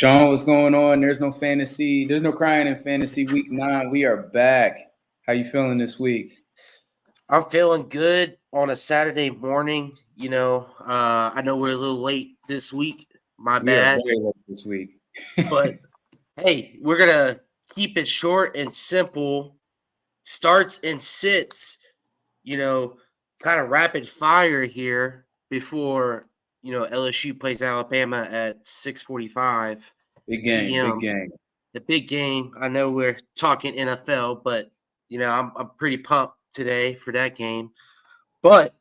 Sean, what's going on? There's no fantasy. There's no crying in fantasy week 9. We are back. How you feeling this week? I'm feeling good on a Saturday morning. I know we're a little late this week. My We are bad. very late this week. But hey, we're going to keep it short and simple. Starts and sits, kind of rapid fire here before, LSU plays Alabama at 6:45 Big game, big p.m. game. The big game. I know we're talking NFL, but, I'm pretty pumped today for that game. But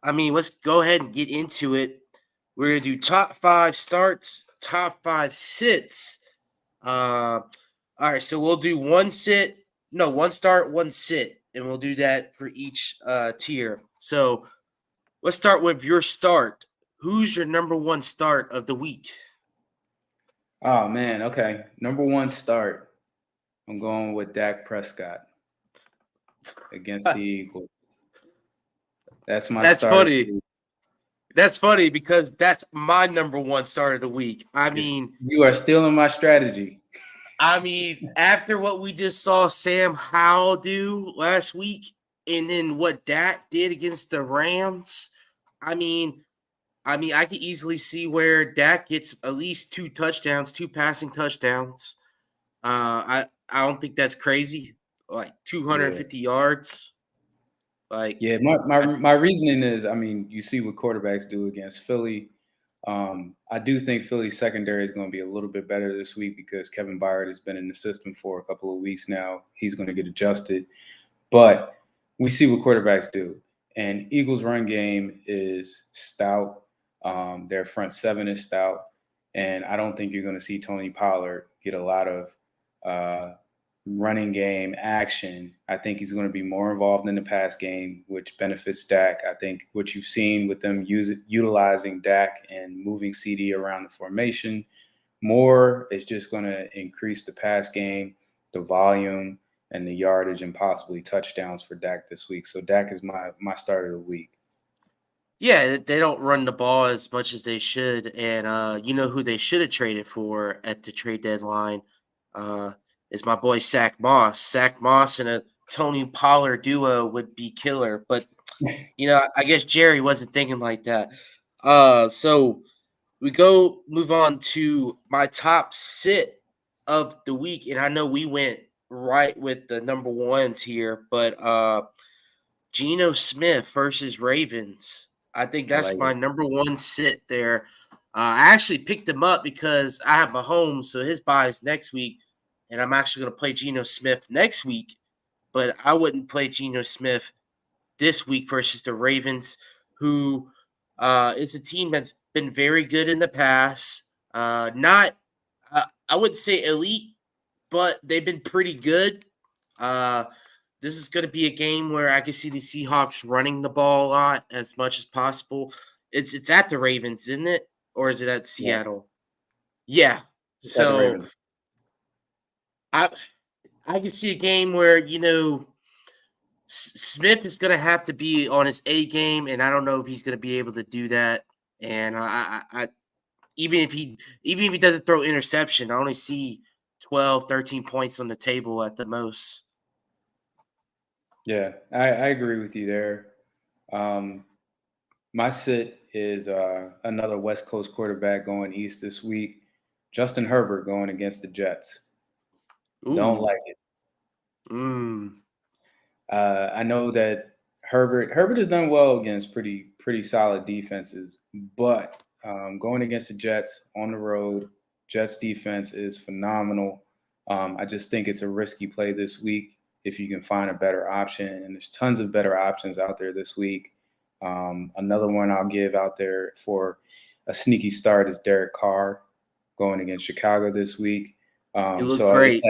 let's go ahead and get into it. We're gonna do top 5 starts, top 5 sits. All right, so we'll do one start, one sit, and we'll do that for each tier. So let's start with your start. Who's your number one start of the week? Oh man, okay. Number 1 start. I'm going with Dak Prescott against the Eagles. That's my That's start. funny. That's funny because that's my number one start of the week. You are stealing my strategy. After what we just saw Sam Howell do last week, and then what Dak did against the Rams, I could easily see where Dak gets at least 2 touchdowns, 2 passing touchdowns. I don't think that's crazy. Like 250 yards. My reasoning is, you see what quarterbacks do against Philly. I do think Philly's secondary is going to be a little bit better this week because Kevin Byard has been in the system for a couple of weeks now. He's going to get adjusted. But we see what quarterbacks do. And Eagles' run game is stout. Their front seven is stout. And I don't think you're going to see Tony Pollard get a lot of running game action. I think he's going to be more involved in the pass game, which benefits Dak. I think what you've seen with them utilizing Dak and moving CD around the formation more is just going to increase the pass game, the volume, and the yardage and possibly touchdowns for Dak this week. So Dak is my start of the week. Yeah, they don't run the ball as much as they should, and you know who they should have traded for at the trade deadline is my boy Zach Moss. Zach Moss and a Tony Pollard duo would be killer, but I guess Jerry wasn't thinking like that. So we move on to my top sit of the week, and I know we went right with the number ones here, but Geno Smith versus Ravens. I think that's my number one sit there. I actually picked him up because I have Mahomes, so his bye is next week, and I'm actually going to play Geno Smith next week. But I wouldn't play Geno Smith this week versus the Ravens, who is a team that's been very good in the past. Not, I wouldn't say elite, but they've been pretty good. This is going to be a game where I can see the Seahawks running the ball a lot as much as possible. It's at the Ravens, isn't it? Or is it at Seattle? Yeah. So I can see a game where, Smith is going to have to be on his A game, and I don't know if he's going to be able to do that. And I even if he doesn't throw interception, I only see 12, 13 points on the table at the most. Yeah, I agree with you there. My sit is another West Coast quarterback going east this week. Justin Herbert going against the Jets. Ooh. Don't like it. I know that Herbert has done well against pretty solid defenses, but going against the Jets on the road, Jets defense is phenomenal. I just think it's a risky play this week if you can find a better option, and there's tons of better options out there this week. Another one I'll give out there for a sneaky start is Derek Carr going against Chicago this week. So great.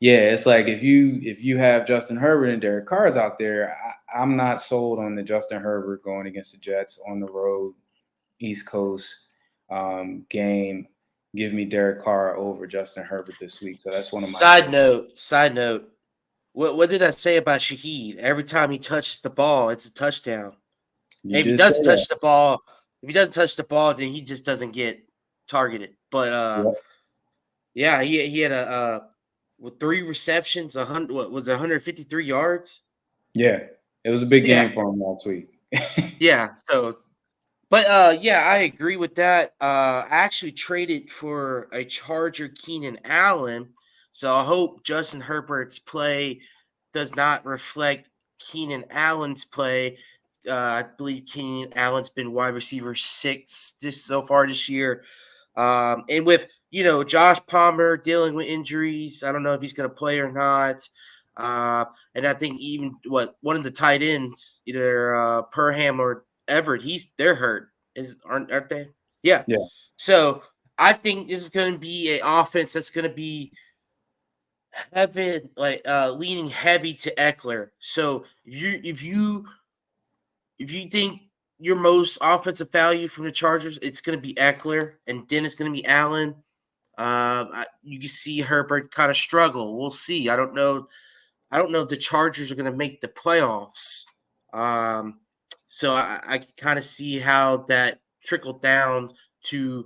It's like if you have Justin Herbert and Derek Carr's out there, I'm not sold on the Justin Herbert going against the Jets on the road, East Coast game. Give me Derek Carr over Justin Herbert this week. So that's one of my side note. What did I say about Shaheed? Every time he touches the ball, it's a touchdown. If he doesn't touch the ball, then he just doesn't get targeted. But Yeah, he had a with 3 receptions, 100 what was it, 153 yards? Yeah, it was a big Yeah, game for him last week. yeah. So, but yeah, I agree with that. I actually traded for a Charger Keenan Allen, so I hope Justin Herbert's play does not reflect Keenan Allen's play. I believe Keenan Allen's been wide receiver 6 this so far this year. And with Josh Palmer dealing with injuries, I don't know if he's going to play or not. And I think even one of the tight ends, either Perham or Everett, they're hurt. Aren't they? Yeah. Yeah, So I think this is going to be an offense that's going to be heavy, leaning heavy to Eckler. So if you think your most offensive value from the Chargers, it's going to be Eckler, and then it's going to be Allen. You can see Herbert kind of struggle. We'll see. I don't know. I don't know if the Chargers are going to make the playoffs. Um, so I can kind of see how that trickled down to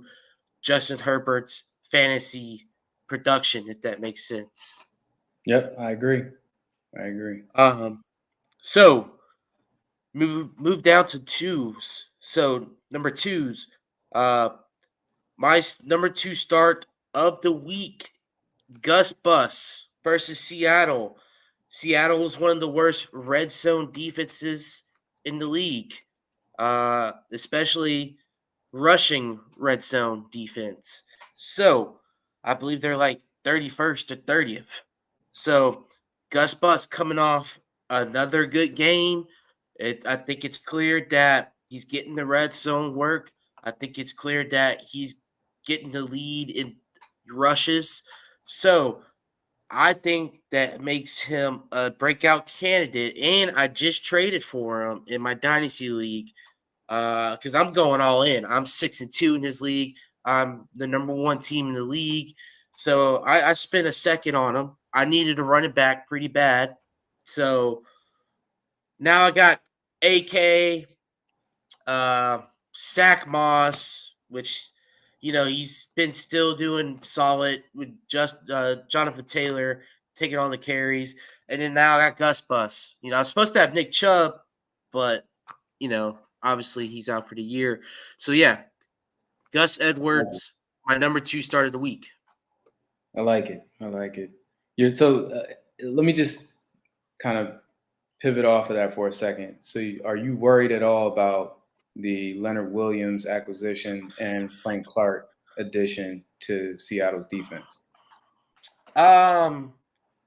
Justin Herbert's fantasy production, if that makes sense. yep, I agree. I agree. So move down to twos. So number twos, uh, number 2 start of the week, Gus Bus versus Seattle. Seattle is one of the worst red zone defenses in the league, especially rushing red zone defense. So I believe they're like 31st or 30th. So Gus Bus coming off another good game. I think it's clear that he's getting the red zone work. I think it's clear that he's getting the lead in rushes. So I think that makes him a breakout candidate. And I just traded for him in my dynasty league because I'm going all in. I'm 6-2 in this league. I'm the number 1 team in the league. So I spent a second on him. I needed to run it back pretty bad. So now I got AK, uh, Sack Moss, which he's been still doing solid with just Jonathan Taylor taking on the carries, and then now I got Gus Bus. I was supposed to have Nick Chubb, but obviously he's out for the year. So yeah, Gus Edwards, my number 2 start of the week. I like it. I like it. Let me just kind of pivot off of that for a second. So, are you worried at all about the Leonard Williams acquisition and Frank Clark addition to Seattle's defense? Um,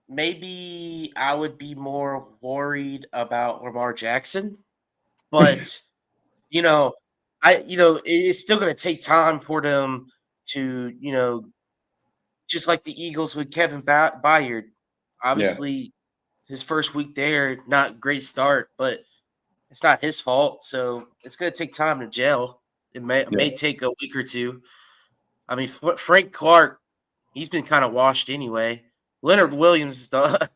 Maybe I would be more worried about Lamar Jackson, but you know, it's still going to take time for them to, just like the Eagles with Kevin Byard. Yeah, Obviously, his first week there, not great start, but it's not his fault. So it's going to take time to gel. It may yeah, take a week or two. I mean, Frank Clark, he's been kind of washed anyway. Leonard Williams, I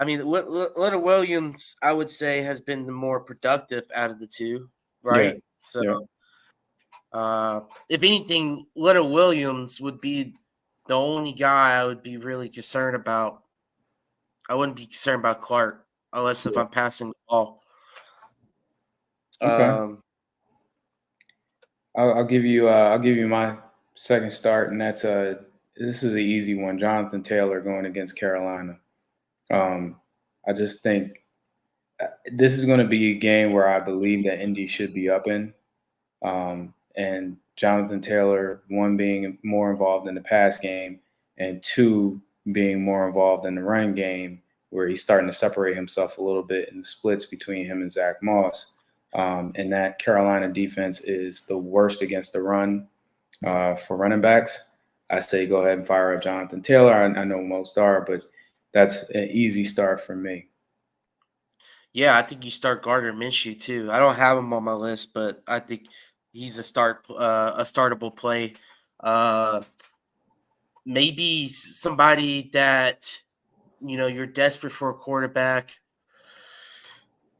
mean, Leonard Williams, I would say, has been the more productive out of the two, yeah, right? So, yeah, if anything, Leonard Williams would be the only guy I would be really concerned about. I wouldn't be concerned about Clark unless if yeah. I'm passing the ball. Okay, Um, I'll give you. I'll give you my second start, and that's this is an easy one. Jonathan Taylor going against Carolina. Um, I just think this is going to be a game where I believe that Indy should be up in. And Jonathan Taylor, one being more involved in the pass game, and two being more involved in the run game, where he's starting to separate himself a little bit in the splits between him and Zach Moss. And that Carolina defense is the worst against the run for running backs. I say go ahead and fire up Jonathan Taylor. I know most are, but that's an easy start for me. yeah, I think you start Gardner Minshew too. I don't have him on my list, but I think he's a startable play. Uh, Maybe somebody that you're desperate for a quarterback.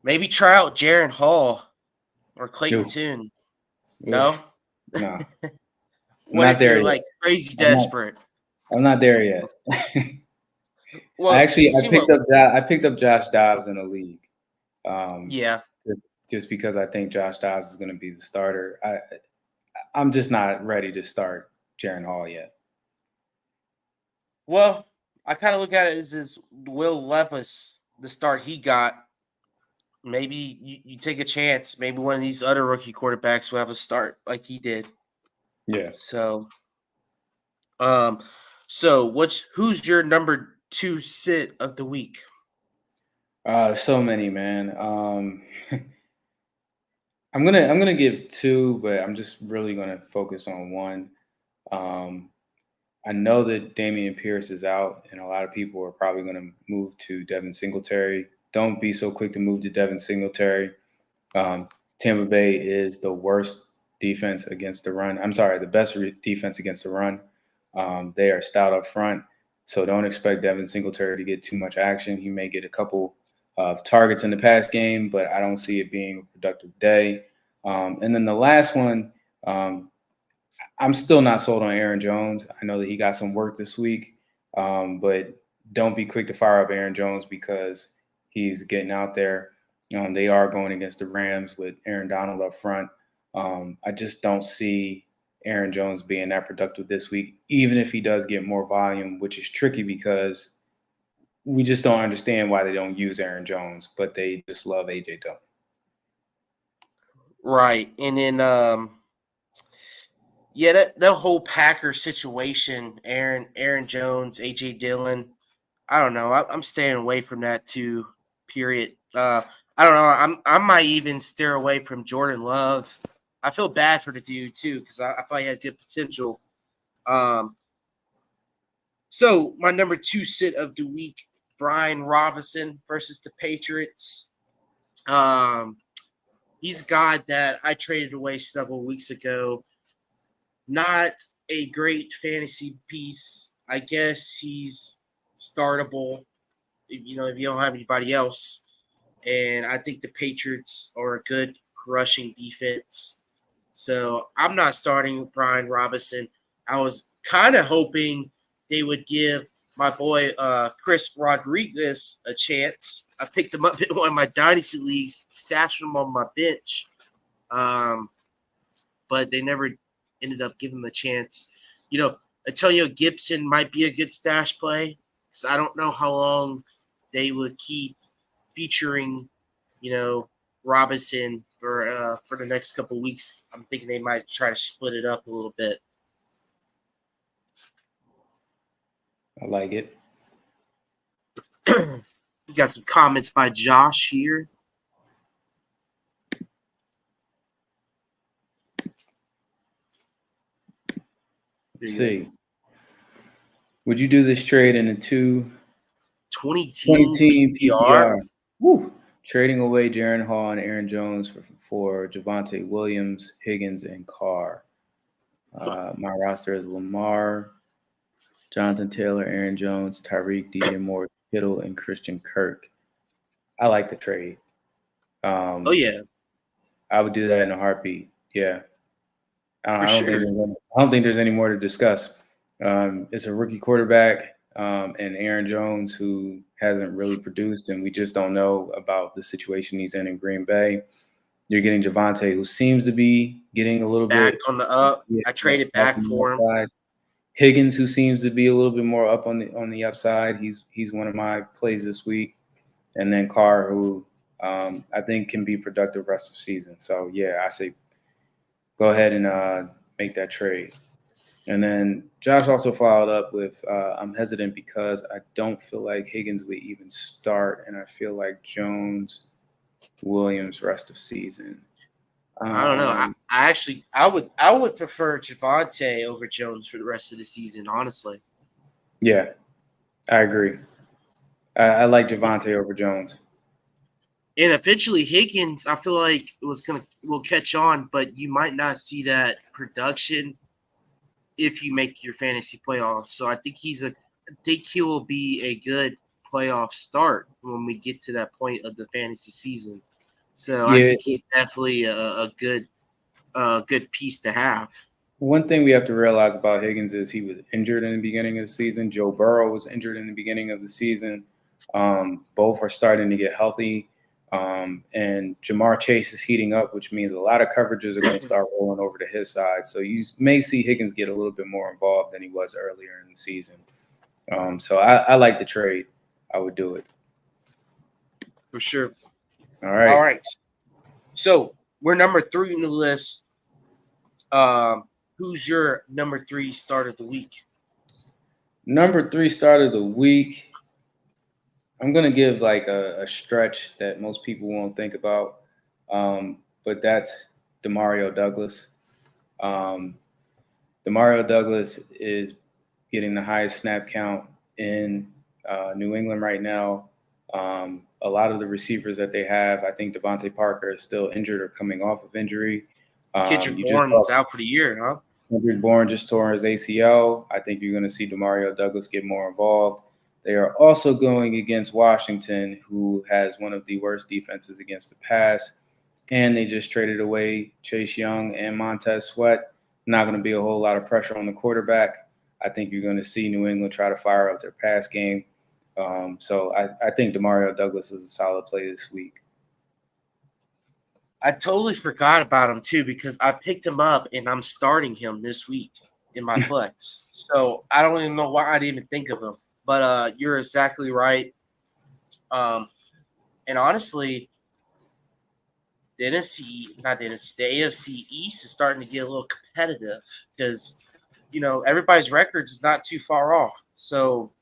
Maybe try out Jaron Hall or Clayton Oof, Tune. oof, No, nah, I'm what not if there you're yet. like crazy I'm not. desperate? I'm not there yet. Well, you I seem picked like, up I picked up Josh Dobbs in the league. Um, yeah. just because I think Josh Dobbs is going to be the starter. I'm just not ready to start Jaron Hall yet. Well, I kind of look at it as Will Levis, the start he got. Maybe you take a chance. Maybe one of these other rookie quarterbacks will have a start like he did. Yeah. So, um, so who's your number 2 sit of the week? So many, man. I'm gonna give two, but I'm just really gonna focus on one. Um, I know that Damian Pierce is out, and a lot of people are probably gonna move to Devin Singletary. Don't be so quick to move to Devin Singletary. Um, Tampa Bay is the worst defense against the run. I'm sorry, the best defense against the run. They are stout up front, so don't expect Devin Singletary to get too much action. He may get a couple of targets in the pass game, but I don't see it being a productive day. And then the last one, um, I'm still not sold on Aaron Jones. I know that he got some work this week, but don't be quick to fire up Aaron Jones because he's getting out there. They are going against the Rams with Aaron Donald up front. I just don't see Aaron Jones being that productive this week, even if he does get more volume, which is tricky because we just don't understand why they don't use Aaron Jones, but they just love AJ Dillon. Right, and then yeah, that whole Packer situation, Aaron Jones, AJ Dillon. I don't know. I'm staying away from that too. Period. I don't know. I might even steer away from Jordan Love. I feel bad for the dude too because I thought he had good potential. Um, so my number 2 sit of the week, Brian Robinson versus the Patriots. Um, he's a guy that I traded away several weeks ago. Not a great fantasy piece. I guess he's startable, if you don't have anybody else. And I think the Patriots are a good rushing defense. So I'm not starting Brian Robinson. I was kind of hoping they would give my boy Chris Rodriguez a chance. I picked him up in one of my dynasty leagues, stashed him on my bench, um, but they never ended up giving him a chance. Antonio Gibson might be a good stash play because I don't know how long they would keep featuring, Robinson for the next couple of weeks. I'm thinking they might try to split it up a little bit. I like it. We got some comments by Josh here. Let's see. Would you do this trade in a 20 team team PPR. PPR? Woo. Trading away Jaron Hall and Aaron Jones for Javonte Williams, Higgins, and Carr. My roster is Lamar, Jonathan Taylor, Aaron Jones, Tyreek, DJ Moore, Kittle, and Christian Kirk. I like the trade. Oh yeah, I would do that in a heartbeat. Yeah. for sure. I don't think there's any more to discuss. It's a rookie quarterback and Aaron Jones who hasn't really produced, and we just don't know about the situation he's in Green Bay. You're getting Javonte, who seems to be getting a little Back bit on the up. yeah, I traded up back on the for him. upside. Higgins, who seems to be a little bit more up on the upside. He's one of my plays this week, and then Carr, who I think can be productive rest of the season. So yeah, I say go ahead and make that trade. And then Josh also followed up with, I'm hesitant because I don't feel like Higgins would even start, and I feel like Jones, Williams, rest of season. I don't know. I would prefer Javante over Jones for the rest of the season, honestly. Yeah, I agree. I like Javonte over Jones. And eventually Higgins, I feel like will catch on, but you might not see that production if you make your fantasy playoffs. So I think he will be a good playoff start when we get to that point of the fantasy season. So I Yeah, think he's definitely a good piece to have. One thing we have to realize about Higgins is he was injured in the beginning of the season. Joe Burrow was injured in the beginning of the season. Both are starting to get healthy. And Jamar Chase is heating up, which means a lot of coverages are going to start rolling over to his side. So you may see Higgins get a little bit more involved than he was earlier in the season. So I like the trade. I would do it. For sure. All right. All right. So we're number 3 in the list. Who's your number 3 start of the week? Number 3 start of the week. I'm going to give like a stretch that most people won't think about, but that's Demario Douglas. Demario Douglas is getting the highest snap count in New England right now. A lot of the receivers that they have, I think Devontae Parker is still injured or coming off of injury. Kendrick Bourne's out for the year, huh? Kendrick Bourne just tore his ACL. I think you're going to see Demario Douglas get more involved. They are also going against Washington, who has one of the worst defenses against the pass. And they just traded away Chase Young and Montez Sweat. Not going to be a whole lot of pressure on the quarterback. I think you're going to see New England try to fire up their pass game. So I think Demario Douglas is a solid play this week. I totally forgot about him too because I picked him up and I'm starting him this week in my flex. So I don't even know why I didn't even think of him. But you're exactly right. And honestly, the AFC East is starting to get a little competitive because, everybody's records is not too far off. So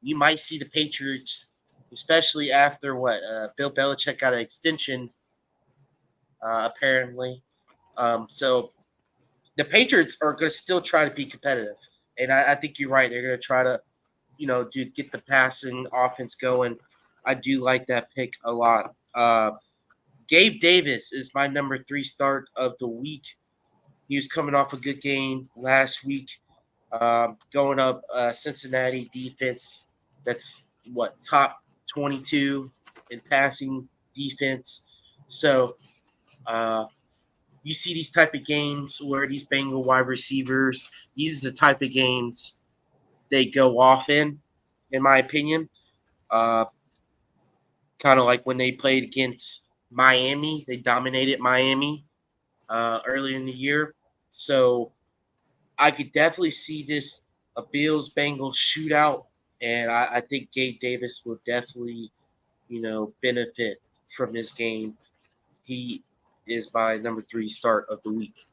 you might see the Patriots, especially after Bill Belichick got an extension, apparently. So the Patriots are going to still try to be competitive. And I think you're right. They're going to try to, get the passing offense going. I do like that pick a lot. Gabe Davis is my number 3 start of the week. He was coming off a good game last week, going up Cincinnati defense. That's top 22 in passing defense. So you see these type of games where these Bengal wide receivers, these are the type of games they go off in my opinion. Kind of like when they played against Miami, they dominated Miami earlier in the year. So I could definitely see this a Bills-Bengals shootout, and I think Gabe Davis will definitely, benefit from this game. He is my number 3 start of the week.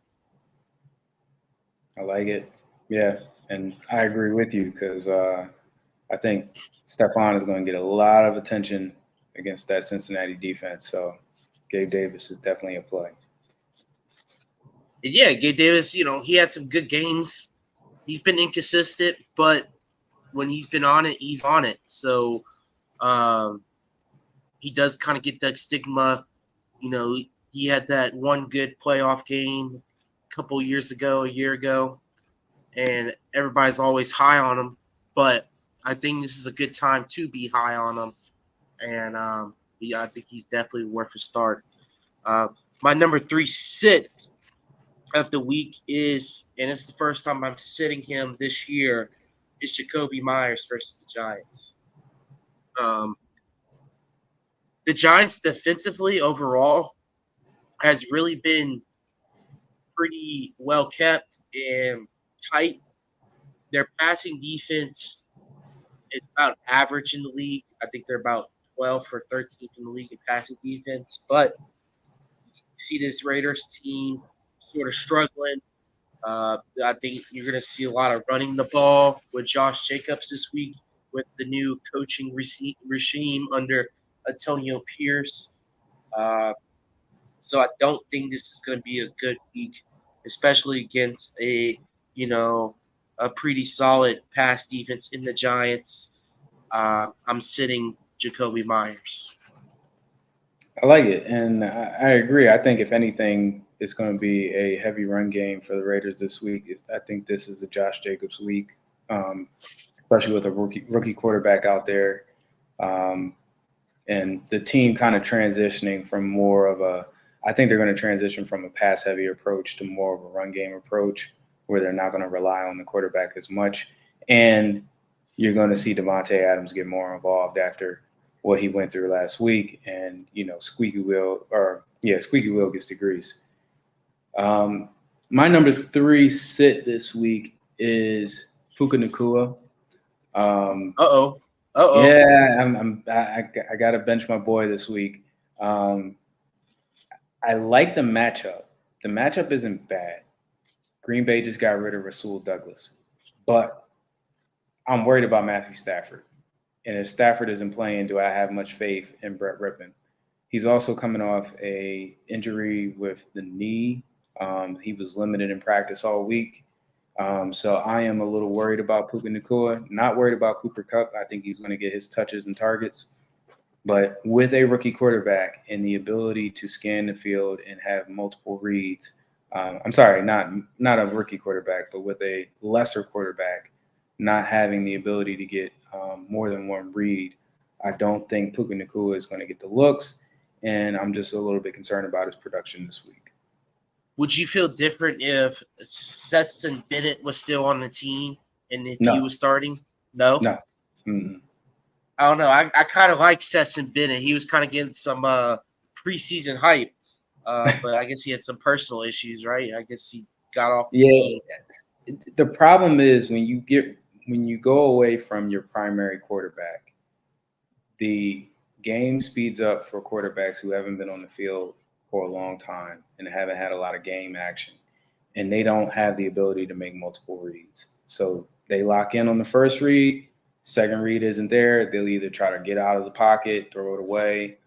I like it. Yeah, and I agree with you because I think Stephon is going to get a lot of attention against that Cincinnati defense. So Gabe Davis is definitely a play. And yeah, Gabe Davis, he had some good games. He's been inconsistent, but when he's been on it, he's on it. So he does kind of get that stigma. He had that one good playoff game a year ago, and everybody's always high on him. But I think this is a good time to be high on him, and I think he's definitely worth a start. My number 3 sit of the week is, and it's the first time I'm sitting him this year, is Jacoby Myers versus the Giants. The Giants defensively overall has really been pretty well kept and tight. Their passing defense is about average in the league. I think they're about 12th or 13th in the league in passing defense. But you see this Raiders team sort of struggling. I think you're going to see a lot of running the ball with Josh Jacobs this week with the new coaching regime under Antonio Pierce. So I don't think this is going to be a good week, especially against a pretty solid pass defense in the Giants. I'm sitting Jacoby Myers. I like it, and I agree. I think if anything, it's going to be a heavy run game for the Raiders this week. I think this is a Josh Jacobs week, especially with a rookie quarterback out there, and the team kind of transitioning from more of a. I think they're going to transition from a pass-heavy approach to more of a run game approach where they're not going to rely on the quarterback as much. And you're going to see Devontae Adams get more involved after what he went through last week. And, squeaky wheel gets the grease. My number 3 sit this week is Puka Nacua. Yeah, I got to bench my boy this week. I like the matchup. The matchup isn't bad. Green Bay just got rid of Rasul Douglas, but I'm worried about Matthew Stafford. And if Stafford isn't playing, do I have much faith in Brett Rippon? He's also coming off a injury with the knee. He was limited in practice all week. So I am a little worried about Puka Nacua. Not worried about Cooper Kupp. I think he's going to get his touches and targets. But with a rookie quarterback and the ability to scan the field and have multiple reads, I'm sorry, not a rookie quarterback, but with a lesser quarterback, not having the ability to get more than one read, I don't think Puka Nacua is going to get the looks, and I'm just a little bit concerned about his production this week. Would you feel different if Stetson Bennett was still on the team and if No. he was starting? No? No. Mm-hmm. I don't know. I kind of like Stetson Bennett. He was kind of getting some preseason hype, but I guess he had some personal issues, right? I guess he got off the team. The problem is when you go away from your primary quarterback, the game speeds up for quarterbacks who haven't been on the field for a long time and haven't had a lot of game action, and they don't have the ability to make multiple reads. So they lock in on the first read. Second read isn't there. They'll either try to get out of the pocket, throw it away.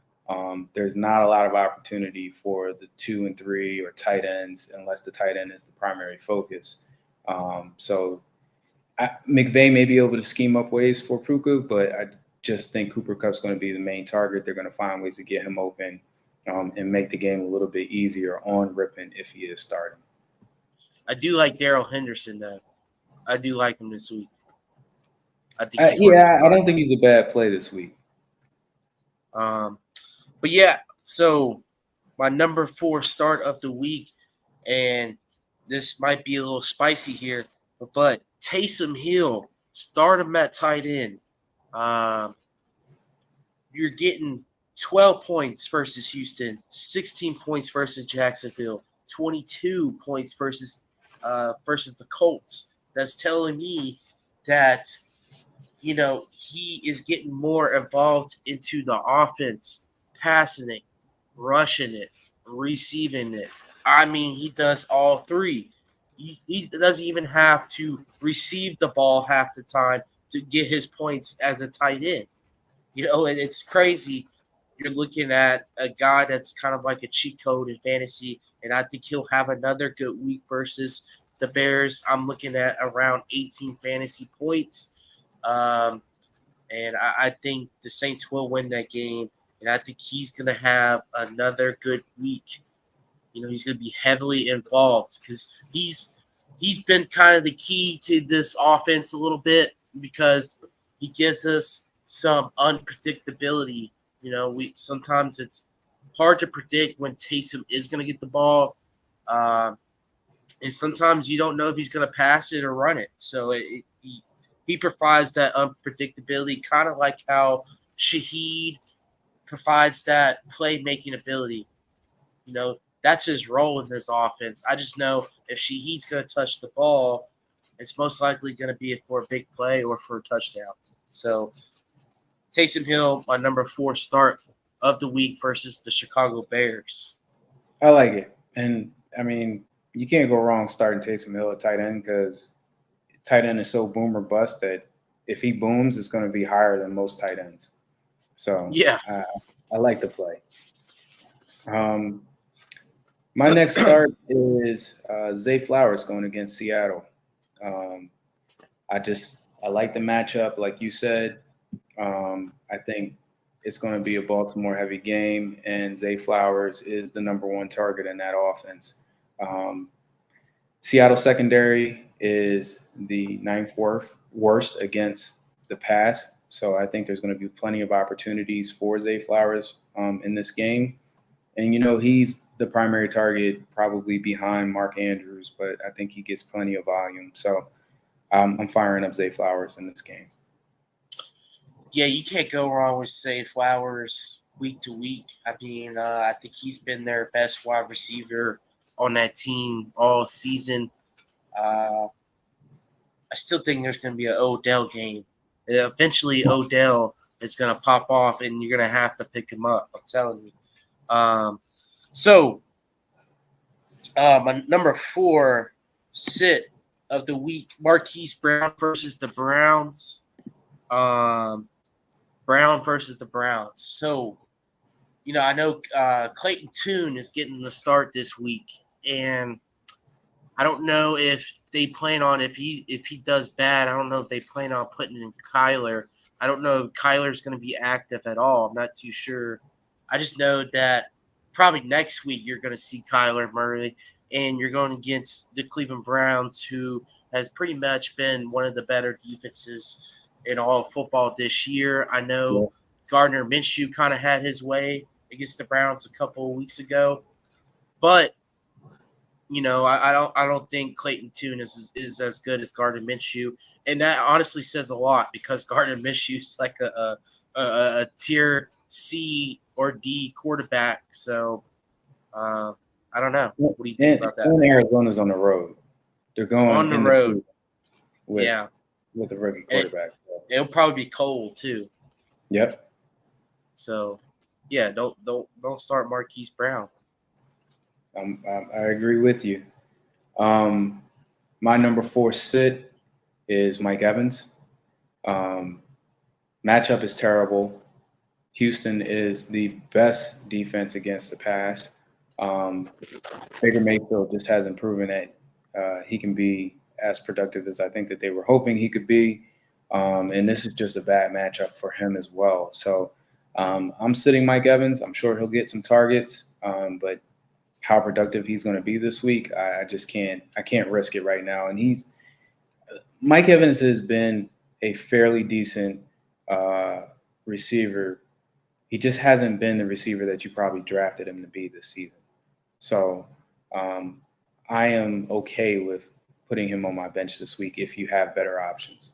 There's not a lot of opportunity for the 2 and 3 or tight ends unless the tight end is the primary focus. So McVay may be able to scheme up ways for Puka, but I just think Cooper Kupp's going to be the main target. They're going to find ways to get him open and make the game a little bit easier on Rippon if he is starting. I do like Darrell Henderson, though. I do like him this week. I don't think he's a bad play this week. But yeah, so my number 4 start of the week, and this might be a little spicy here, but Taysom Hill, start him at tight end. You're getting 12 points versus Houston, 16 points versus Jacksonville, 22 points versus the Colts. That's telling me that he is getting more involved into the offense, passing it, rushing it, receiving it. I mean, he does all 3. He doesn't even have to receive the ball half the time to get his points as a tight end. It's crazy. You're looking at a guy that's kind of like a cheat code in fantasy, and I think he'll have another good week versus the Bears. I'm looking at around 18 fantasy points. And I think the Saints will win that game, and I think he's going to have another good week. He's going to be heavily involved because he's been kind of the key to this offense a little bit because he gives us some unpredictability. Sometimes it's hard to predict when Taysom is going to get the ball, and sometimes you don't know if he's going to pass it or run it. So he provides that unpredictability, kind of like how Shaheed provides that playmaking ability. That's his role in this offense. I just know if Shaheed's going to touch the ball, it's most likely going to be for a big play or for a touchdown. So Taysom Hill, my number 4 start of the week versus the Chicago Bears. I like it. And, I mean, you can't go wrong starting Taysom Hill at tight end because tight end is so boom or bust that if he booms, it's going to be higher than most tight ends. So yeah, I like the play. My next start is Zay Flowers going against Seattle. I like the matchup, like you said. I think it's going to be a Baltimore-heavy game, and Zay Flowers is the number 1 target in that offense. Seattle secondary is the 9th worst against the pass, so I think there's going to be plenty of opportunities for Zay Flowers in this game. And, he's the primary target, probably behind Mark Andrews, but I think he gets plenty of volume. So I'm firing up Zay Flowers in this game. Yeah, you can't go wrong with Zay Flowers week to week. I mean, I think he's been their best wide receiver on that team all season. I still think there's going to be an Odell game. Eventually, Odell is going to pop off, and you're going to have to pick him up. I'm telling you. So, my number 4 sit of the week, Marquise Brown versus the Browns. Brown versus the Browns. So, I know Clayton Tune is getting the start this week, and I don't know if they plan on if he does bad. I don't know if they plan on putting in Kyler. I don't know if Kyler's going to be active at all. I'm not too sure. I just know that probably next week you're going to see Kyler Murray, and you're going against the Cleveland Browns, who has pretty much been one of the better defenses in all of football this year. I know Gardner Minshew kind of had his way against the Browns a couple of weeks ago, but I don't think Clayton Tune is as good as Gardner Minshew, and that honestly says a lot because Gardner Minshew is like a tier C or D quarterback. So I don't know. What do you think about that? And Arizona's on the road. They're going on the road. With a rookie quarterback. It'll probably be cold too. Yep. So yeah, don't start Marquise Brown. I agree with you. My number 4 sit is Mike Evans. Matchup is terrible. Houston is the best defense against the pass. Baker Mayfield just hasn't proven that he can be as productive as I think that they were hoping he could be. And this is just a bad matchup for him as well. So I'm sitting Mike Evans. I'm sure he'll get some targets, but how productive he's going to be this week, I just can't risk it right now. And Mike Evans has been a fairly decent receiver. He just hasn't been the receiver that you probably drafted him to be this season. So I am okay with putting him on my bench this week if you have better options.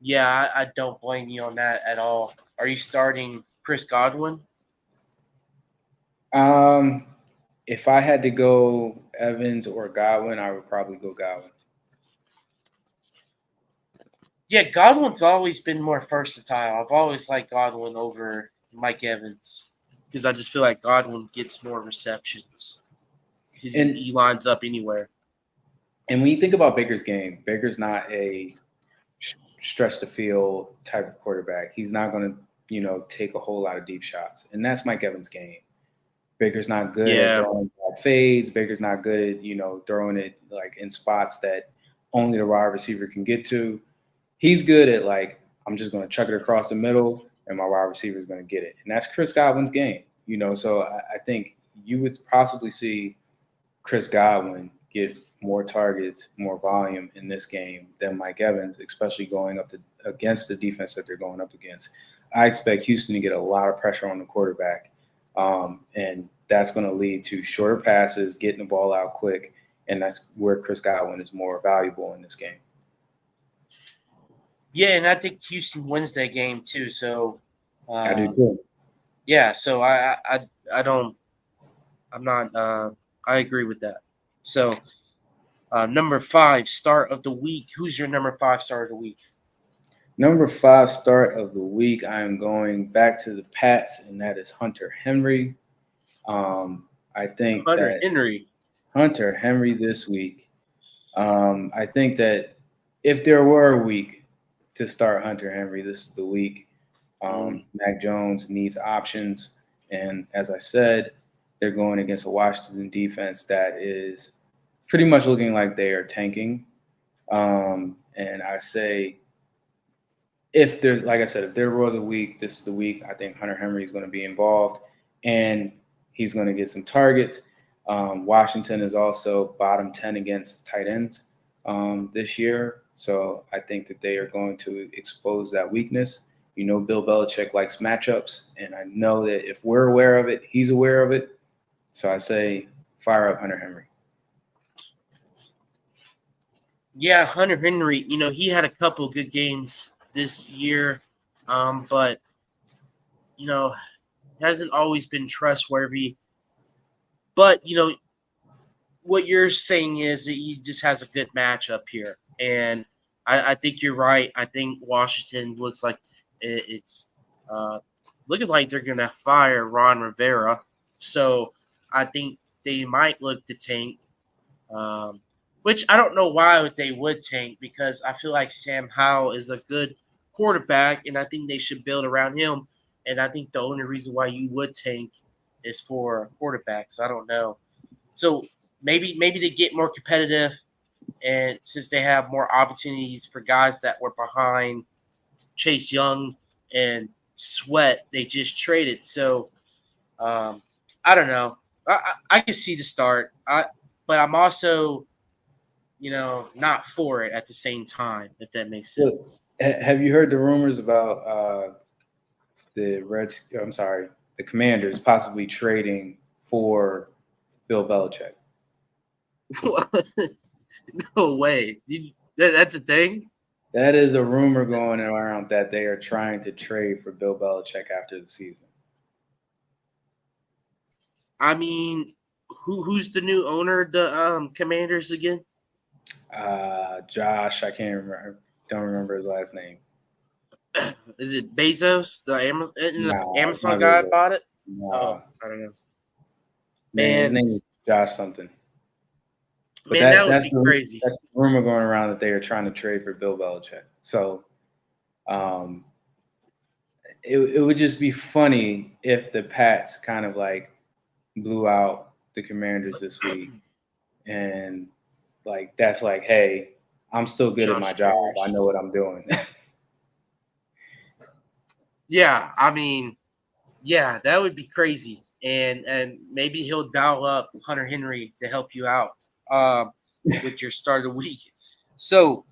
Yeah, I don't blame you on that at all. Are you starting Chris Godwin? If I had to go Evans or Godwin, I would probably go Godwin. Yeah, Godwin's always been more versatile. I've always liked Godwin over Mike Evans because I just feel like Godwin gets more receptions because he lines up anywhere. And when you think about Baker's game, Baker's not a stretch the field type of quarterback. He's not going to, take a whole lot of deep shots. And that's Mike Evans' game. Baker's not good at throwing bad fades. Baker's not good at, throwing it like in spots that only the wide receiver can get to. He's good at I'm just going to chuck it across the middle and my wide receiver is going to get it. And that's Chris Godwin's game, So I think you would possibly see Chris Godwin get more targets, more volume in this game than Mike Evans, especially going up against the defense that they're going up against. I expect Houston to get a lot of pressure on the quarterback. And that's going to lead to shorter passes, getting the ball out quick, and that's where Chris Godwin is more valuable in this game. Yeah, and I think Houston wins that game too. So I do too. Yeah, so I agree with that. So number 5 start of the week. Who's your number 5 start of the week? Number 5 start of the week, I am going back to the Pats, and that is Hunter Henry. I think Hunter Henry this week. I think that if there were a week to start Hunter Henry, this is the week. Mac Jones needs options, and as I said, they're going against a Washington defense that is pretty much looking like they are tanking. And I say, if there was a week, this is the week. I think Hunter Henry is going to be involved, and he's going to get some targets. Washington is also bottom 10 against tight ends this year, so I think that they are going to expose that weakness. Bill Belichick likes matchups, and I know that if we're aware of it, he's aware of it. So I say fire up Hunter Henry. Yeah, Hunter Henry, he had a couple good games this year, but, hasn't always been trustworthy. But, what you're saying is that he just has a good matchup here. And I think you're right. I think Washington looks like it's looking like they're going to fire Ron Rivera. So I think they might look to tank, which I don't know why they would tank, because I feel like Sam Howell is a good quarterback, and I think they should build around him. And I think the only reason why you would tank is for quarterbacks. I don't know. So maybe they get more competitive, and since they have more opportunities for guys that were behind Chase Young and Sweat, they just traded. So I don't know. I can see the start, but I'm also not for it at the same time, if that makes Look, sense. have you heard the rumors about the Commanders possibly trading for Bill Belichick? No way. That's a thing? That is a rumor going around that they are trying to trade for Bill Belichick after the season. I mean, who's the new owner of the Commanders again? Josh, I can't remember. Don't remember his last name. Is it Bezos? The Nah, it's Amazon not guy Bezos. bought it? Nah, Oh, I don't know. his Man, name is Josh something. But man, that would that's be crazy. the rumor going around that they are trying to trade for Bill Belichick. So, um, it would just be funny if the Pats kind of like blew out the Commanders this week, and like that's like, hey, I'm still good at my Josh job. I Harris. know what I'm doing. Yeah, I mean, yeah, that would be crazy. And maybe he'll dial up Hunter Henry to help you out with your start of the week. So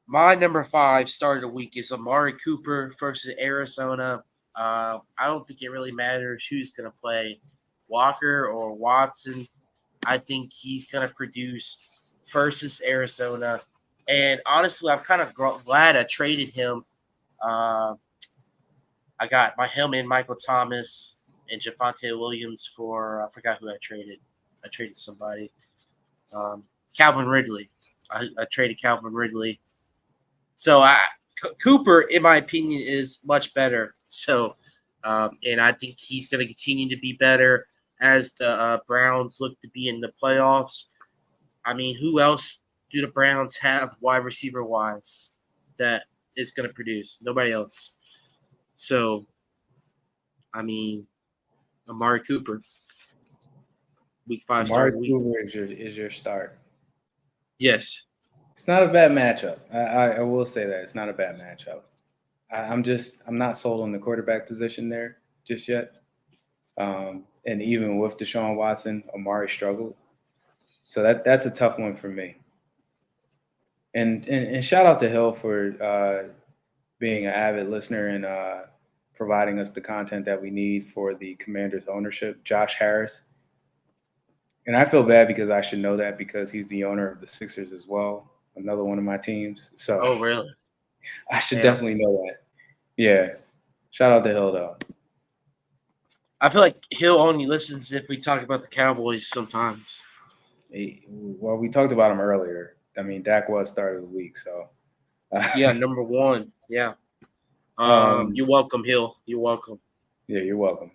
my number 5 start of the week is Amari Cooper versus Arizona. I don't think it really matters who's going to play, Walker or Watson. I think he's going to produce versus Arizona. And honestly, I'm kind of glad I traded him. Uh, I got him and Michael Thomas and Javonte Williams for I forgot who I traded. I traded somebody. Calvin Ridley. I traded Calvin Ridley. So Cooper, in my opinion, is much better. So, and I think he's going to continue to be better as the Browns look to be in the playoffs. I mean, who else do the Browns have wide receiver wise that is going to produce? Nobody else. So, I mean, Amari Cooper, week 5 start Amari of the week. Cooper is your start. Yes. It's not a bad matchup. I will say that it's not a bad matchup. I'm not sold on the quarterback position there just yet. And even with Deshaun Watson, Amari struggled. So that's a tough one for me. And shout out to Hill for being an avid listener and providing us the content that we need for the Commanders ownership. Josh Harris. And I feel bad because I should know that because he's the owner of the Sixers as well, another one of my teams. So Oh, really? I should Yeah. definitely know that. Yeah. Shout out to Hill though. I feel like he'll only listens if we talk about the Cowboys sometimes. Well, we talked about him earlier. I mean, Dak was start of the week, so Yeah, number 1. Yeah. um, You're welcome, Hill. You're welcome. yeah, you're welcome.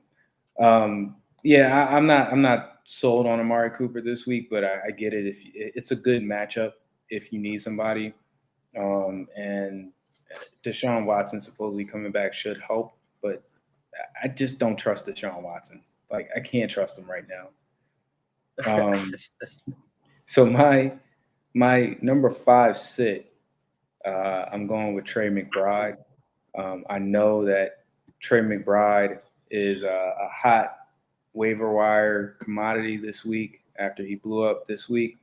Yeah, I'm not sold on Amari Cooper this week, but I get it. If it's a good matchup, if you need somebody, and Deshaun Watson supposedly coming back should help, but I just don't trust Deshaun Watson. Like I can't trust him right now. So my number 5 sit, I'm going with Trey McBride. I know that Trey McBride is a hot waiver wire commodity this week after he blew up this week,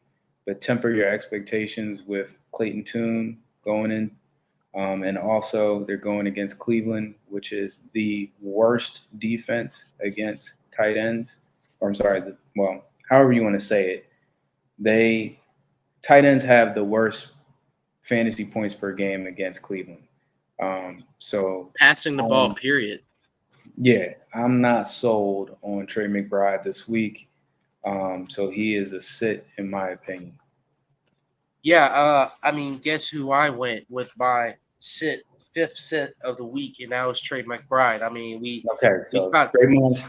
but temper your expectations with Clayton Tune going in. And also, they're going against Cleveland, which is the worst defense against tight ends. or I'm sorry, well, however you want to say it, tight ends have the worst fantasy points per game against Cleveland. So Passing the ball, period. yeah, I'm not sold on Trey McBride this week. So he is a sit in my opinion. Yeah, I mean, guess who I went with my fifth sit of the week, and that was Trey McBride. I mean, we got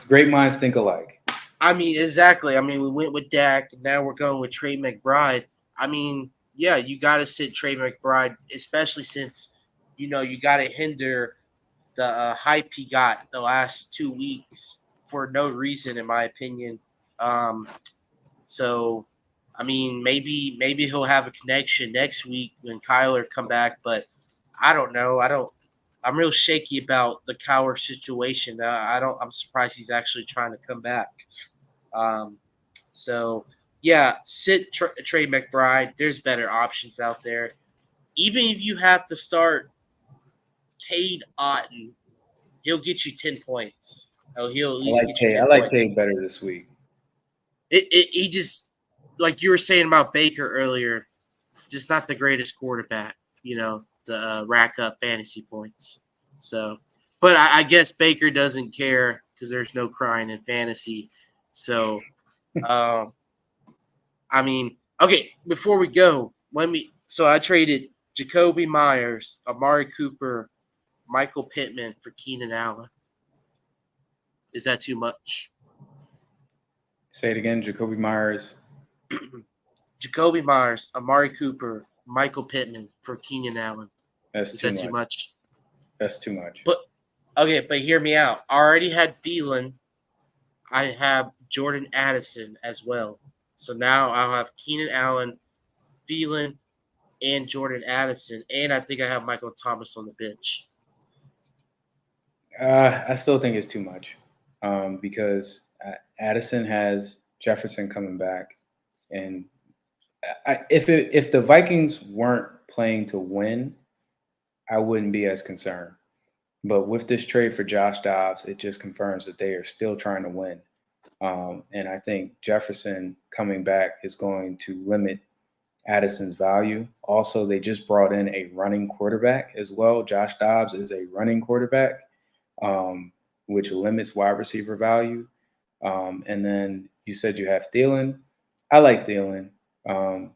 great minds think alike. I mean, exactly. I mean, we went with Dak, and now we're going with Trey McBride. I mean, yeah, you got to sit Trey McBride, especially since you got to hinder the hype he got the last 2 weeks for no reason, in my opinion. So, I mean, maybe he'll have a connection next week when Kyler come back, but I don't know. I'm real shaky about the Kyler situation. I'm surprised he's actually trying to come back. So yeah, sit Trey McBride. There's better options out there. Even if you have to start Cade Otton, he'll get you 10 points. Oh, he'll at least get you 10 I like points. Cade better this week. He just, like you were saying about Baker earlier, just not the greatest quarterback, to rack up fantasy points. So, but I guess Baker doesn't care because there's no Cryin in fantasy. So, I mean, okay, before we go, so I traded Jacoby Myers, Amari Cooper, Michael Pittman for Keenan Allen. Is that too much? Say it again, Jacoby Myers. Jacoby Myers, Amari Cooper, Michael Pittman for Keenan Allen. Is that too much? That's too much. But hear me out. I already had Thielen. I have Jordan Addison as well. So now I'll have Keenan Allen, Thielen, and Jordan Addison, and I think I have Michael Thomas on the bench. I still think it's too much because Addison has Jefferson coming back, and if the Vikings weren't playing to win, I wouldn't be as concerned. But with this trade for Josh Dobbs, it just confirms that they are still trying to win. And I think Jefferson coming back is going to limit Addison's value. Also, they just brought in a running quarterback as well. Josh Dobbs is a running quarterback, which limits wide receiver value. And then you said you have Thielen. I like Thielen,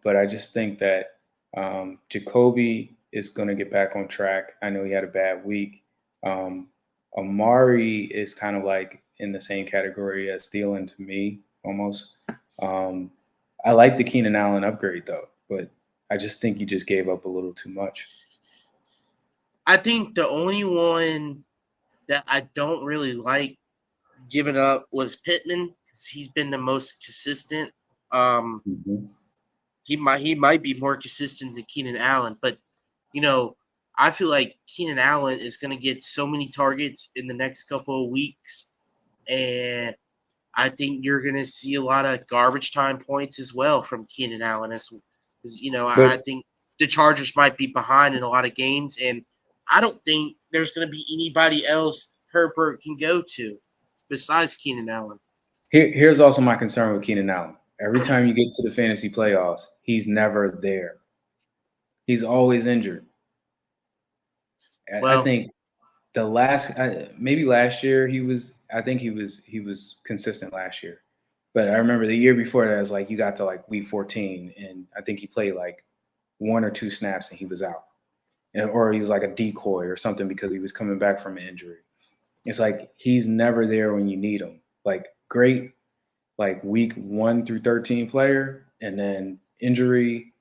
but I just think that Jacoby is going to get back on track. I know he had a bad week. Amari is kind of like in the same category as Thielen to me, almost. I like the Keenan Allen upgrade, though, but I just think you just gave up a little too much. I think the only one that I don't really like giving up was Pittman because he's been the most consistent. He might be more consistent than Keenan Allen, but I feel like Keenan Allen is going to get so many targets in the next couple of weeks, and I think you're going to see a lot of garbage time points as well from Keenan Allen. I think the Chargers might be behind in a lot of games, and I don't think there's going to be anybody else Herbert can go to besides Keenan Allen. Here's also my concern with Keenan Allen. Every time you get to the fantasy playoffs, he's never there. He's always injured. Well, I think maybe last year he was consistent last year. But I remember the year before that, it was like you got to like week 14, and I think he played like 1 or 2 snaps and he was out. Or he was like a decoy or something because he was coming back from an injury. It's like he's never there when you need him. Like great, like week 1 through 13 player, and then injury,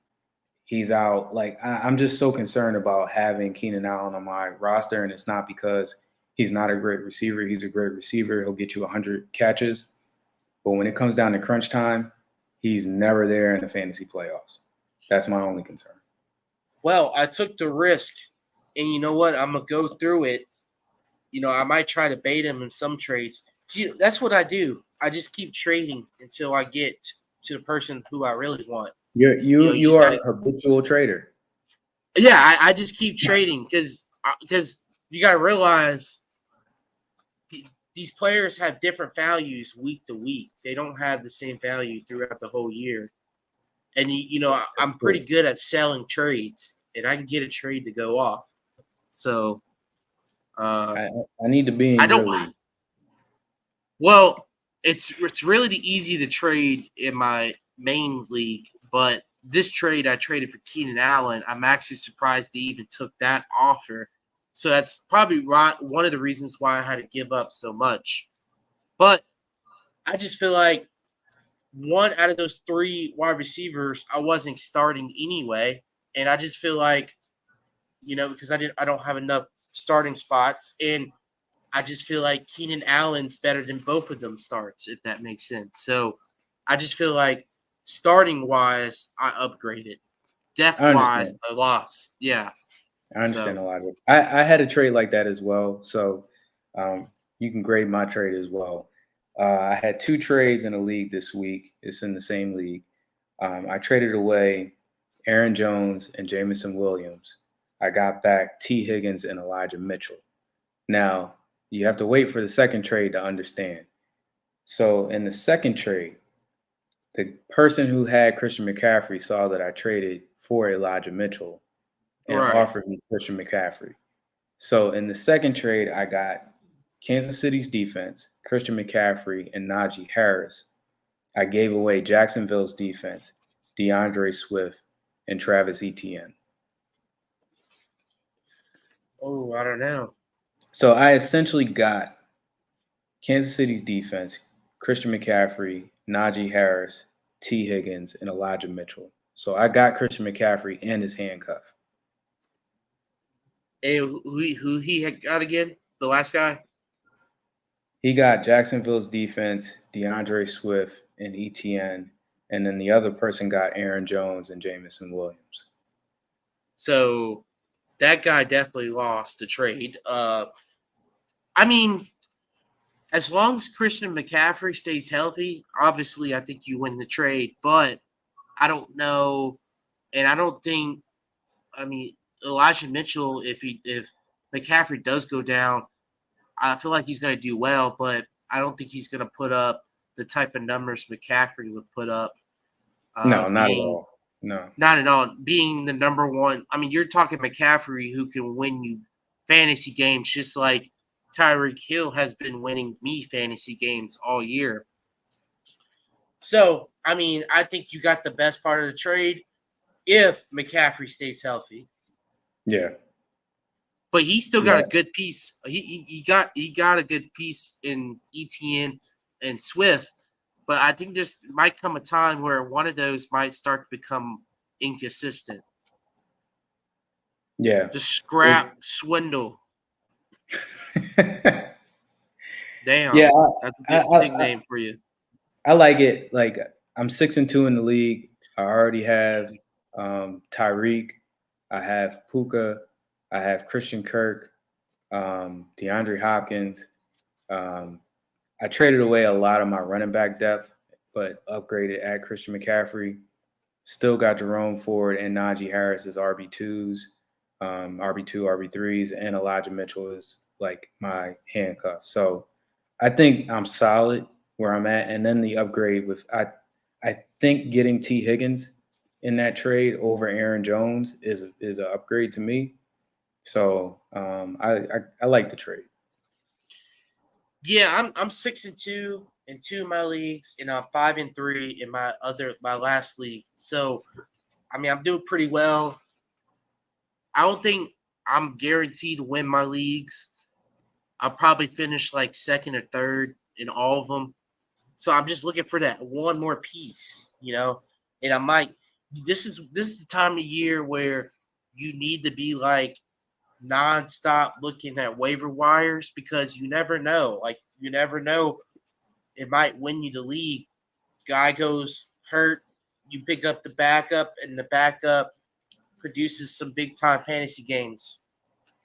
he's out. Like I'm just so concerned about having Keenan Allen on my roster, and it's not because he's not a great receiver. He's a great receiver. He'll get you 100 catches. But when it comes down to crunch time, he's never there in the fantasy playoffs. That's my only concern. Well, I took the risk, and you know what? I'm going to go through it. I might try to bait him in some trades. That's what I do. I just keep trading until I get to the person who I really want. You are a habitual trader. Yeah, I just keep trading because you got to realize these players have different values week to week. They don't have the same value throughout the whole year. And I'm pretty good at selling trades, and I can get a trade to go off. So I need to be I in your don't. league. Well, it's really easy to trade in my main league, but this trade I traded for Keenan Allen. I'm actually surprised he even took that offer. So that's probably one of the reasons why I had to give up so much. But I just feel like one out of those 3 wide receivers I wasn't starting anyway, and I just feel like because I don't have enough starting spots, and I just feel like Keenan Allen's better than both of them starts, if that makes sense. So I just feel like starting wise, I upgraded. Depth wise, I lost. Yeah. I understand a lot of it. I had a trade like that as well. So you can grade my trade as well. I had 2 trades in a league this week. It's in the same league. I traded away Aaron Jones and Jamison Williams. I got back T. Higgins and Elijah Mitchell. Now, you have to wait for the second trade to understand. So in the second trade, the person who had Christian McCaffrey saw that I traded for Elijah Mitchell and offered me Christian McCaffrey. So in the second trade, I got Kansas City's defense, Christian McCaffrey, and Najee Harris. I gave away Jacksonville's defense, DeAndre Swift, and Travis Etienne. Oh, I don't know. So I essentially got Kansas City's defense, Christian McCaffrey, Najee Harris, T. Higgins, and Elijah Mitchell. So I got Christian McCaffrey and his handcuff. And who he had got again? The last guy? He got Jacksonville's defense, DeAndre Swift, and Etienne. And then the other person got Aaron Jones and Jamison Williams. So that guy definitely lost the trade. I mean, as long as Christian McCaffrey stays healthy, obviously I think you win the trade. But I don't know, and I don't think. I mean, Elijah Mitchell, if McCaffrey does go down, I feel like he's going to do well, but I don't think he's going to put up the type of numbers McCaffrey would put up. No, not at all. No. Not at all. Being the number one. I mean, you're talking McCaffrey who can win you fantasy games just like Tyreek Hill has been winning me fantasy games all year. So, I mean, I think you got the best part of the trade if McCaffrey stays healthy. Yeah. But he still got a good piece. He got a good piece in ETN and Swift. But I think there might come a time where one of those might start to become inconsistent. Yeah. The scrap swindle. Damn. Yeah, That's a big name for you. I like it. Like I'm 6-2 in the league. I already have Tyreek. I have Puka. I have Christian Kirk, DeAndre Hopkins. I traded away a lot of my running back depth, but upgraded at Christian McCaffrey. Still got Jerome Ford and Najee Harris as RB2s, RB2, RB3s, and Elijah Mitchell is like my handcuff. So I think I'm solid where I'm at. And then the upgrade with I think getting T. Higgins in that trade over Aaron Jones is an upgrade to me. So I like the trade. Yeah, I'm 6-2 in 2 of my leagues, and I'm 5-3 in my last league. So, I mean, I'm doing pretty well. I don't think I'm guaranteed to win my leagues. I'll probably finish like second or third in all of them. So I'm just looking for that one more piece, And I might. This is the time of year where you need to be like nonstop looking at waiver wires because you never know. Like you never know, it might win you the league. Guy goes hurt, you pick up the backup, and the backup produces some big time fantasy games.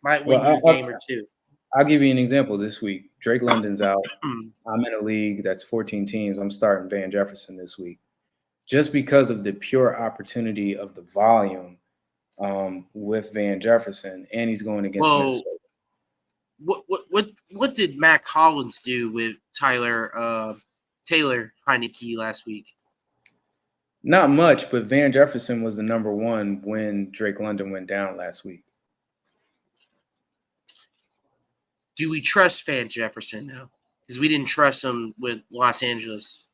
Might win you a game or two. I'll give you an example this week. Drake London's out. I'm in a league that's 14 teams. I'm starting Van Jefferson this week. Just because of the pure opportunity of the volume with Van Jefferson, and he's going against Minnesota. what did Matt Collins do with Taylor Heineke last week? Not much, but Van Jefferson was the number one when Drake London went down last week. Do we trust Van Jefferson now? Because we didn't trust him with Los Angeles.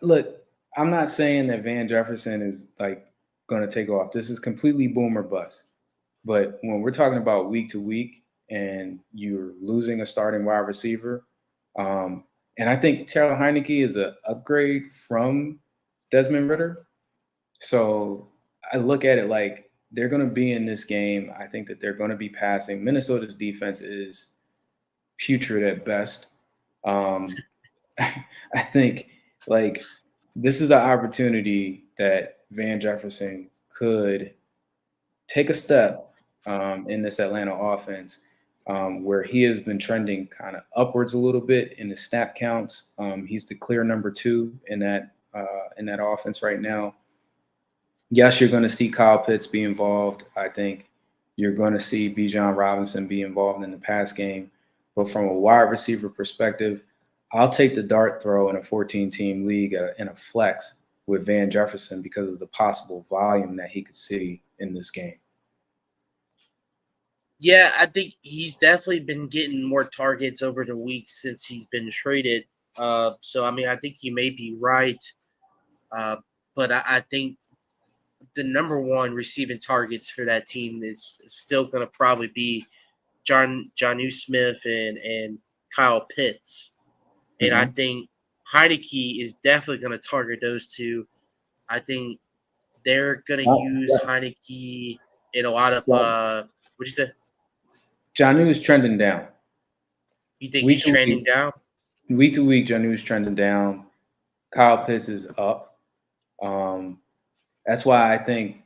Look, I'm not saying that Van Jefferson is like going to take off. This is completely boom or bust. But when we're talking about week to week and you're losing a starting wide receiver, and I think Taylor Heineke is an upgrade from Desmond Ritter. So I look at it like they're going to be in this game. I think that they're going to be passing. Minnesota's defense is putrid at best. I think like this is an opportunity that Van Jefferson could take a step in this Atlanta offense where he has been trending kind of upwards a little bit in the snap counts. He's the clear number 2 in that offense right now. Yes, you're going to see Kyle Pitts be involved. I think you're going to see Bijan Robinson be involved in the pass game. But from a wide receiver perspective, I'll take the dart throw in a 14-team league in a flex with Van Jefferson because of the possible volume that he could see in this game. Yeah, I think he's definitely been getting more targets over the weeks since he's been traded. So, I mean, I think you may be right. But I think the number one receiving targets for that team is still going to probably be Jonnu Smith and Kyle Pitts. And I think Heineke is definitely going to target those two. I think they're going to use Heineke in a lot of what'd you say? Jonnu is trending down. You think he's trending down? Week to week, Jonnu is trending down. Kyle Pitts is up. That's why I think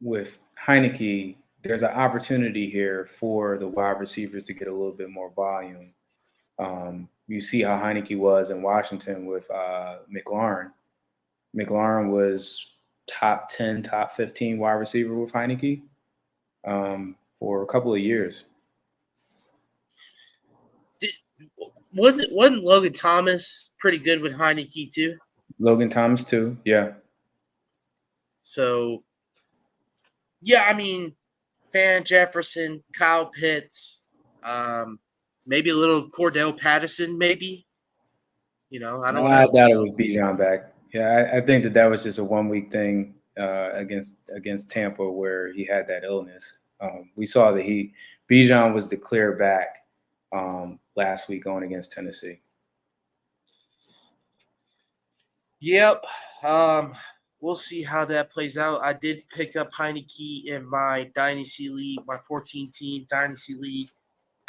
with Heineke, there's an opportunity here for the wide receivers to get a little bit more volume. You see how Heineke was in Washington with McLaurin. McLaurin was top 10, top 15 wide receiver with Heineke for a couple of years. Wasn't Logan Thomas pretty good with Heineke too? Logan Thomas too, yeah. So, yeah, I mean, Van Jefferson, Kyle Pitts, maybe a little Cordell Patterson, maybe. You know, I don't know. I doubt it was Bijan back. Yeah, I think that was just a 1 week thing against Tampa where he had that illness. We saw that Bijan was the clear back last week going against Tennessee. Yep. We'll see how that plays out. I did pick up Heineke in my Dynasty League, my 14-team Dynasty League.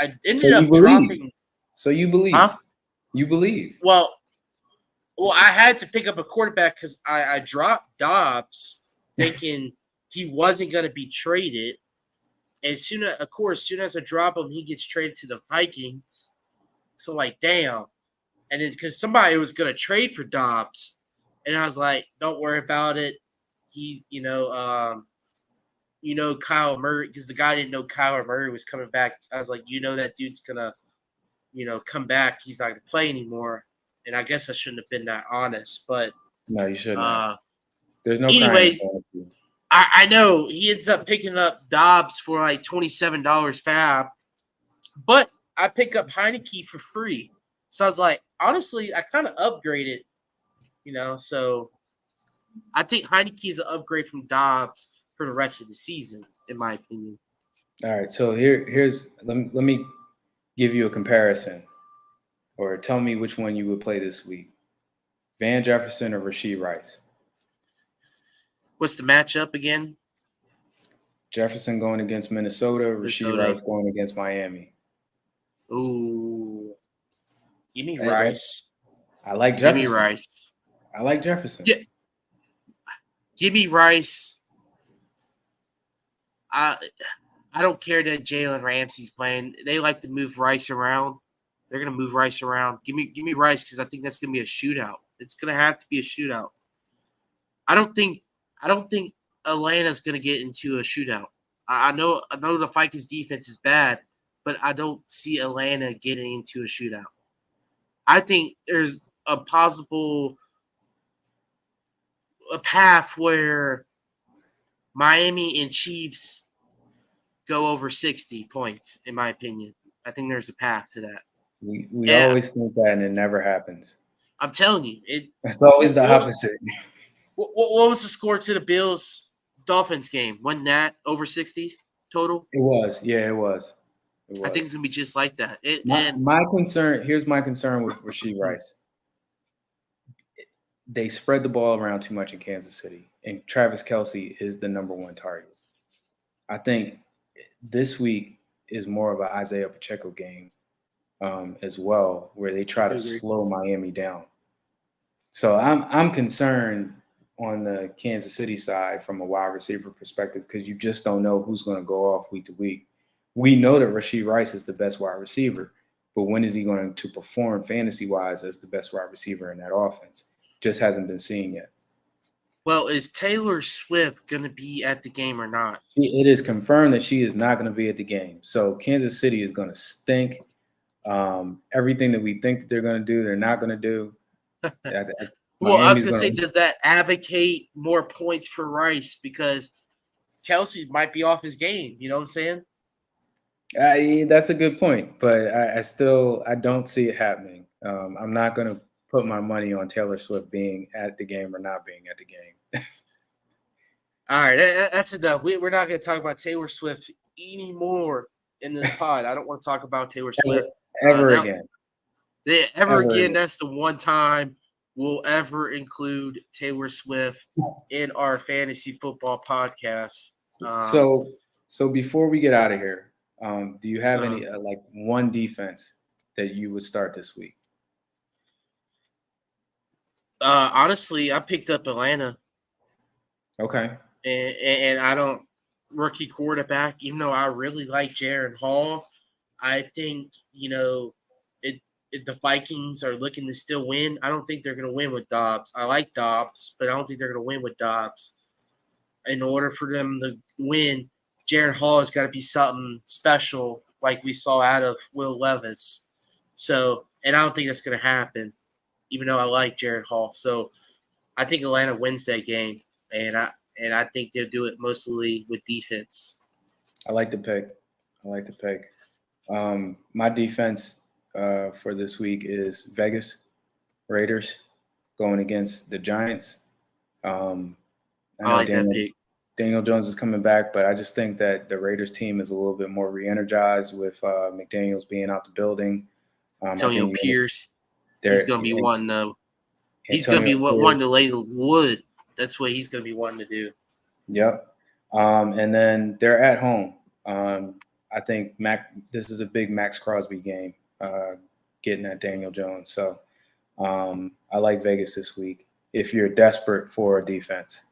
I ended up dropping. So you believe? Huh? You believe? Well, I had to pick up a quarterback because I dropped Dobbs thinking he wasn't going to be traded. And soon as I drop him, he gets traded to the Vikings. So, like, damn. And then because somebody was going to trade for Dobbs. And I was like, don't worry about it. He's, Kyle Murray, because the guy didn't know Kyle Murray was coming back. I was like, that dude's going to, come back. He's not going to play anymore. And I guess I shouldn't have been that honest. But no, you shouldn't. There's no. Anyways, I know he ends up picking up Dobbs for like $27 fab. But I pick up Heineke for free. So I was like, honestly, I kind of upgraded. So I think Heineke is an upgrade from Dobbs for the rest of the season, in my opinion. All right, so let me give you a comparison, or tell me which one you would play this week: Van Jefferson or Rashee Rice. What's the matchup again? Jefferson going against Minnesota. Rashee Rice going against Miami. Ooh, give me Rice. I like Jefferson. Give me Rice. I like Jefferson. Yeah. Give me Rice. I don't care that Jalen Ramsey's playing. They like to move Rice around. They're gonna move Rice around. Give me Rice because I think that's gonna be a shootout. It's gonna have to be a shootout. I don't think Atlanta's gonna get into a shootout. I know the Vikings defense is bad, but I don't see Atlanta getting into a shootout. I think there's a possible path where Miami and Chiefs go over 60 points, in my opinion. I think there's a path to that. We And always think that, and it never happens. I'm telling you, it. It's always the What, opposite. what was the score to the Bills Dolphins game? Wasn't that over 60 total? It was, yeah, it was. It I think was. it's gonna be just like that. My concern. Here's my concern with Rasheed Rice. They spread the ball around too much in Kansas City, and Travis Kelce is the number one target. I think this week is more of an Isaiah Pacheco game as well, where they try to slow Miami down. So I'm concerned on the Kansas City side from a wide receiver perspective because you just don't know who's going to go off week to week. We know that Rasheed Rice is the best wide receiver, but when is he going to perform fantasy-wise as the best wide receiver in that offense? Just hasn't been seen yet. Well, is Taylor Swift going to be at the game or not? It is confirmed that she is not going to be at the game. So Kansas City is going to stink. Everything that we think that they're going to do, they're not going to do. Well, I was going to say, does that advocate more points for Rice because Kelsey might be off his game? You know what I'm saying? That's a good point, but I don't see it happening. I'm not going to put my money on Taylor Swift being at the game or not being at the game. All right, that's enough. We're not going to talk about Taylor Swift anymore in this pod. I don't want to talk about Taylor Swift ever again. Ever again. That's the one time we'll ever include Taylor Swift in our fantasy football podcast. So before we get out of here, do you have any like one defense that you would start this week? Honestly, I picked up Atlanta. Okay. And I don't rookie quarterback, even though I really like Jaron Hall. I think, if the Vikings are looking to still win, I don't think they're going to win with Dobbs. I like Dobbs, but I don't think they're going to win with Dobbs. In order for them to win, Jaron Hall has got to be something special like we saw out of Will Levis. So, and I don't think that's going to happen, even though I like Jaron Hall. So I think Atlanta wins that game, and I think they'll do it mostly with defense. I like the pick. My defense for this week is Vegas Raiders going against the Giants. I like that pick. Daniel Jones is coming back, but I just think that the Raiders team is a little bit more re-energized with McDaniels being out the building. Antonio Pierce, he's going to be wanting to. He's going to be wanting to lay the wood. That's what he's going to be wanting to do. Yep. And then they're at home. I think this is a big Max Crosby game, getting at Daniel Jones. So I like Vegas this week if you're desperate for a defense.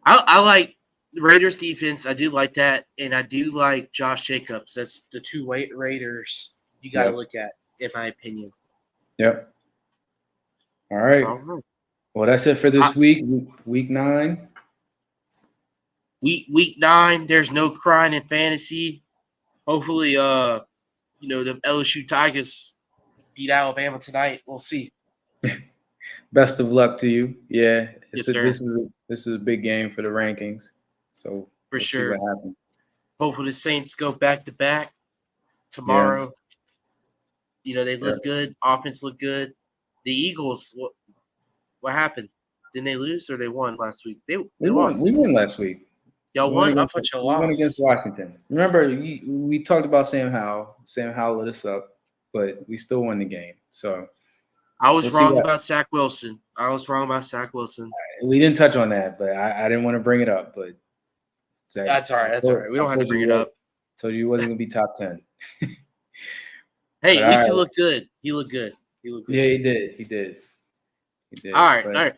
I like the Raiders defense. I do like that. And I do like Josh Jacobs. That's the two Raiders you got to look at, in my opinion. Yep. All right. Well, that's it for this week, week 9. Week 9, there's no Cryin in fantasy. Hopefully, the LSU Tigers beat Alabama tonight. We'll see. Best of luck to you. Yeah, yes, this is a big game for the rankings. So for sure, see what happens. Hopefully, the Saints go back to back tomorrow. Yeah. They look good. Offense look good. The Eagles, what happened? Didn't they lose or they won last week? They lost. We won last week. Y'all won? I thought y'all lost. We won against Washington. Remember, we talked about Sam Howell. Sam Howell lit us up, but we still won the game. So I was wrong about Zach Wilson. We didn't touch on that, but I didn't want to bring it up. But Zach, that's all right. We don't have to bring it up. Told you he wasn't going to be top 10. Hey, at least he looked good. He looked good. Yeah, he did. All right.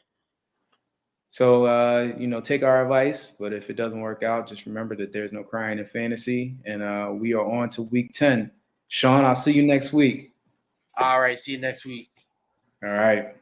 So, take our advice, but if it doesn't work out, just remember that there's no crying in fantasy, and we are on to week 10. Sean, I'll see you next week. All right, see you next week. All right.